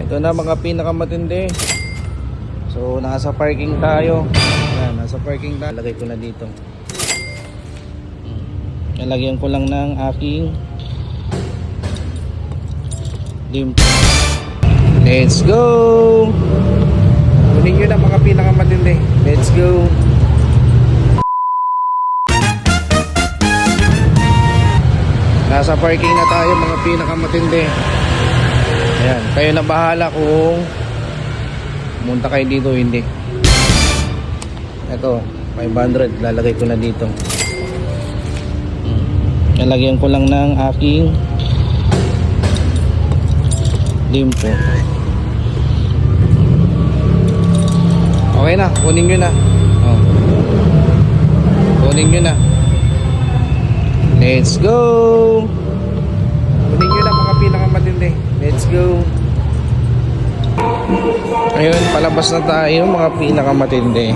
Ito na mga pinakamatindi. So nasa parking tayo. Ayan, nasa parking tayo. Lagay ko na dito. Lalagyan ko lang ng aking limp. Let's go. Kunin nyo na mga pinakamatindi. Let's go. Nasa parking na tayo mga pinakamatindi. Ayan, kayo na bahala kung pumunta kayo dito o hindi. Ito 500 lalagay ko na dito. Lalagyan ko lang ng aking limpo. Okay na, kunin nyo na. Oh. Kunin nyo na. Let's go. Kunin nyo na mga pinakamatindi. Let's go. Ayun, palabas na tayo mga pinakamatindi.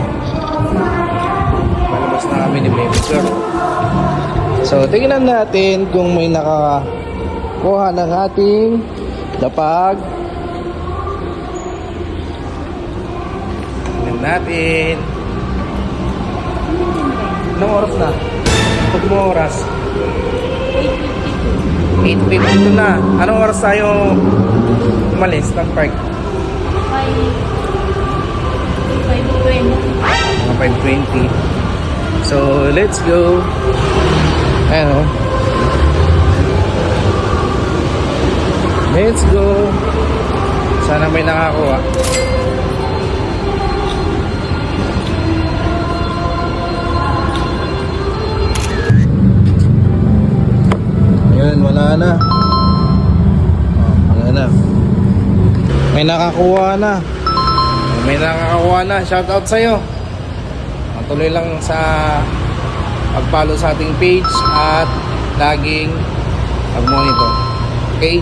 Palabas na kami ni Baby Girl. So, tingnan natin kung may nakakuha ng ating dapag. Tingnan natin. Anong oras na? Pag mo oras? 8:52 na. Anong oras tayo umalis ng park? 5:20. So, let's go. Ayan o. Let's go. Sana may nakakuha. Ayan, wala na. Wala na. May nakakuha na. May nakakuha na. Shout out sa'yo. Tuloy lang sa pag-follow sa ating page at laging mag-monitor. Okay?